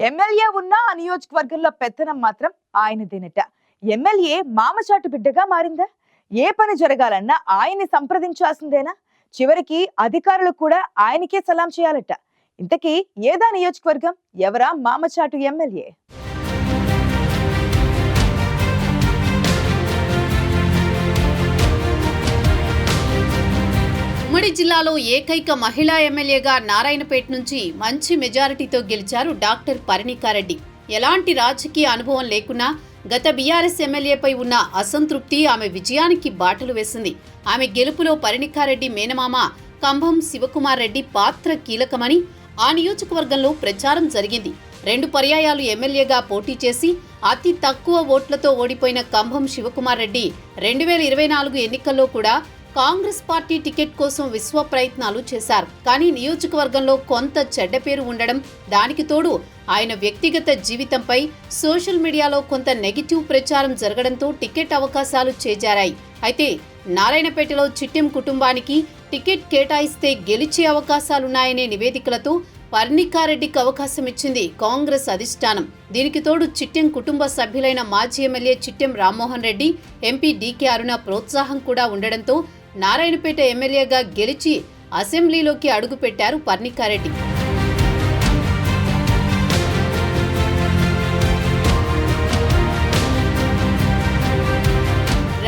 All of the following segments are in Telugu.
ఎమ్మెల్యే ఉన్న ఆ నియోజకవర్గంలో పెత్తనం మాత్రం ఆయనదేనట. ఎమ్మెల్యే మామచాటు బిడ్డగా మారిందా? ఏ పని జరగాలన్నా ఆయన్ని సంప్రదించాల్సిందేనా? చివరికి అధికారులు కూడా ఆయనకే సలాం చేయాలట. ఇంతకీ ఏదా నియోజకవర్గం? ఎవరా మామచాటు ఎమ్మెల్యే? ఉమ్మడి జిల్లాలో ఏకైక మహిళా ఎమ్మెల్యేగా నారాయణపేట నుంచి మంచి మెజారిటీతో గెలిచారు డాక్టర్ పర్ణికారెడ్డి. ఎలాంటి రాజకీయ అనుభవం లేకున్నా గత బీఆర్ఎస్ ఎమ్మెల్యేపై ఉన్న అసంతృప్తి ఆమె విజయానికి బాటలు వేసింది. ఆమె గెలుపులో పర్ణికారెడ్డి మేనమామ కంభం శివకుమార్ రెడ్డి పాత్ర కీలకమని ఆ నియోజకవర్గంలో ప్రచారం జరిగింది. 2 పర్యాయాలు ఎమ్మెల్యేగా పోటీ చేసి అతి తక్కువ ఓట్లతో ఓడిపోయిన కంభం శివకుమార్ రెడ్డి 2024 ఎన్నికల్లో కూడా కాంగ్రెస్ పార్టీ టికెట్ కోసం విశ్వ ప్రయత్నాలు చేశారు. కానీ నియోజకవర్గంలో కొంత చెడ్డ పేరు ఉండడం, దానికి తోడు ఆయన వ్యక్తిగత జీవితంపై సోషల్ మీడియాలో కొంత నెగిటివ్ ప్రచారం జరగడంతో టికెట్ అవకాశాలు చేజారాయి. అయితే నారాయణపేటలో చిట్టెం కుటుంబానికి టికెట్ కేటాయిస్తే గెలిచే అవకాశాలున్నాయనే నివేదికలతో పర్ణికారెడ్డికి అవకాశం ఇచ్చింది కాంగ్రెస్ అధిష్టానం. దీనికి తోడు చిట్టెం కుటుంబ సభ్యులైన మాజీ ఎమ్మెల్యే చిట్టెం రామ్మోహన్ రెడ్డి, ఎంపీ డీకే అరుణ ప్రోత్సాహం కూడా ఉండడంతో నారాయణపేట ఎమ్మెల్యేగా గెలిచి అసెంబ్లీలోకి అడుగుపెట్టారు పర్ణికారెడ్డి.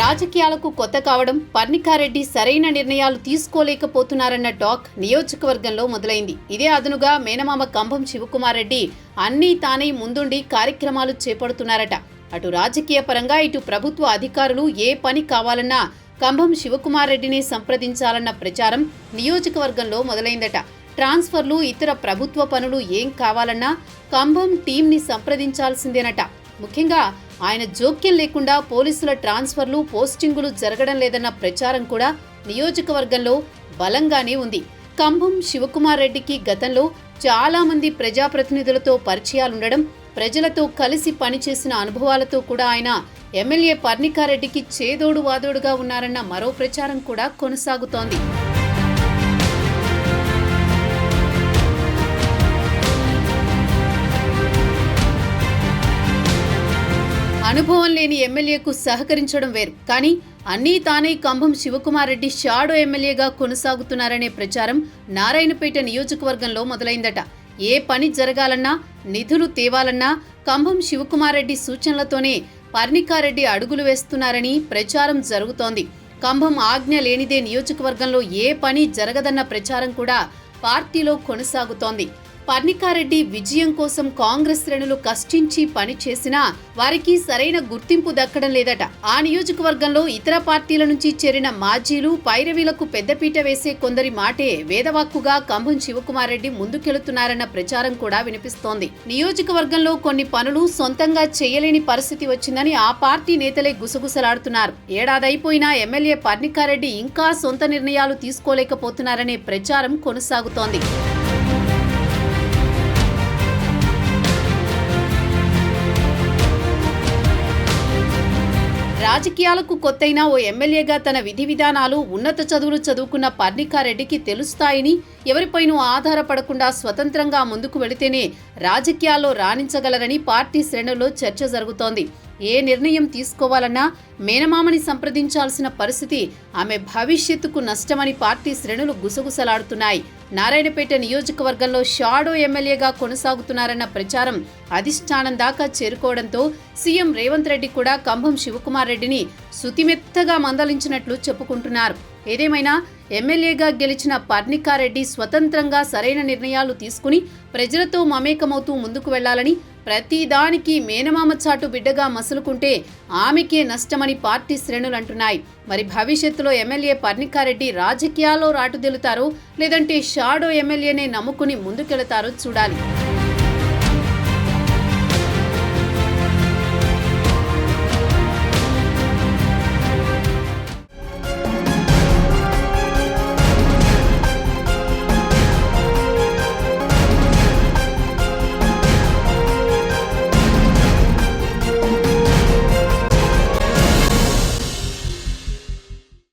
రాజకీయాలకు కొత్త కావడం, పర్ణికారెడ్డి సరైన నిర్ణయాలు తీసుకోలేకపోతున్నారన్న టాక్ నియోజకవర్గంలో మొదలైంది. ఇదే అదనుగా మేనమామ కంభం శివకుమార్ రెడ్డి అన్నీ తానే ముందుండి కార్యక్రమాలు చేపడుతున్నారట. అటు రాజకీయ పరంగా ఇటు ప్రభుత్వ అధికారులు ఏ పని కావాలన్నా కంభం శివకుమార్ రెడ్డిని సంప్రదించాలన్న ప్రచారం నియోజకవర్గంలో మొదలైందట. ట్రాన్స్ఫర్లు, ఇతర ప్రభుత్వ పనులు ఏం కావాలన్నా కంభం టీంని సంప్రదించాల్సిందేనట. ముఖ్యంగా ఆయన జోక్యం లేకుండా పోలీసుల ట్రాన్స్ఫర్లు, పోస్టింగులు జరగడం లేదన్న ప్రచారం కూడా నియోజకవర్గంలో బలంగానే ఉంది. కంభం శివకుమార్ రెడ్డికి గతంలో చాలా మంది ప్రజాప్రతినిధులతో పరిచయాలుండడం, ప్రజలతో కలిసి పనిచేసిన అనుభవాలతో కూడా ఆయన ఎమ్మెల్యే పర్ణికారెడ్డికి చేదోడు వాదోడుగా ఉన్నారన్న మరో ప్రచారం కూడా కొనసాగుతోంది. అనుభవం లేని ఎమ్మెల్యేకు సహకరించడం వేరు, కానీ అన్నీ తానే కంభం శివకుమార్ రెడ్డి షాడో ఎమ్మెల్యేగా కొనసాగుతున్నారనే ప్రచారం నారాయణపేట నియోజకవర్గంలో మొదలైందట. ఏ పని జరగాలన్నా, నిధులు తేవాలన్నా కంభం శివకుమార్ రెడ్డి సూచనలతోనే పర్ణికారెడ్డి అడుగులు వేస్తున్నారని ప్రచారం జరుగుతోంది. కంభం ఆజ్ఞ లేనిదే నియోజకవర్గంలో ఏ పని జరగదన్న ప్రచారం కూడా పార్టీలో కొనసాగుతోంది. పర్ణికారెడ్డి విజయం కోసం కాంగ్రెస్ శ్రేణులు కష్టించి పని చేసినా వారికి సరైన గుర్తింపు దక్కడం లేదట. ఆ నియోజకవర్గంలో ఇతర పార్టీల నుంచి చేరిన మాజీలు, పైరవీలకు పెద్దపీట వేసే కొందరి మాటే వేదవాక్కుగా కంభం శివకుమార్ రెడ్డి ముందుకెళుతున్నారన్న ప్రచారం కూడా వినిపిస్తోంది. నియోజకవర్గంలో కొన్ని పనులు సొంతంగా చేయలేని పరిస్థితి వచ్చిందని ఆ పార్టీ నేతలే గుసగుసలాడుతున్నారు. ఏడాదైపోయినా ఎమ్మెల్యే పర్ణికారెడ్డి ఇంకా సొంత నిర్ణయాలు తీసుకోలేకపోతున్నారనే ప్రచారం కొనసాగుతోంది. రాజకీయాలకు కొత్తైన ఓ ఎమ్మెల్యేగా తన విధి విధానాలు, ఉన్నత చదువులు చదువుకున్న పర్ణికారెడ్డికి తెలుస్తాయని, ఎవరిపైనూ ఆధారపడకుండా స్వతంత్రంగా ముందుకు వెళితేనే రాజకీయాల్లో రాణించగలరని పార్టీ శ్రేణుల్లో చర్చ జరుగుతోంది. ఏ నిర్ణయం తీసుకోవాలన్నా మేనమామని సంప్రదించాల్సిన పరిస్థితి ఆమె భవిష్యత్తుకు నష్టమని పార్టీ శ్రేణులు గుసగుసలాడుతున్నాయి. నారాయణపేట నియోజకవర్గంలో షాడో ఎమ్మెల్యేగా కొనసాగుతున్నారన్న ప్రచారం అధిష్టానం దాకా చేరుకోవడంతో సీఎం రేవంత్ రెడ్డి కూడా కంభం శివకుమార్ రెడ్డిని సుతిమెత్తగా మందలించినట్లు చెప్పుకుంటున్నారు. ఏదేమైనా ఎమ్మెల్యేగా గెలిచిన పర్ణికారెడ్డి స్వతంత్రంగా సరైన నిర్ణయాలు తీసుకుని ప్రజలతో మమేకమవుతూ ముందుకు వెళ్లాలని, ప్రతిదానికి మేనమామ చాటు బిడ్డగా మసులుకుంటే ఆమెకే నష్టమని పార్టీ శ్రేణులు అంటున్నాయి. మరి భవిష్యత్తులో ఎమ్మెల్యే పర్ణికారెడ్డి రాజకీయాల్లో రాటుదేలుతారో లేదంటే షాడో ఎమ్మెల్యేనే నమ్ముకుని ముందుకెళతారో చూడాలి.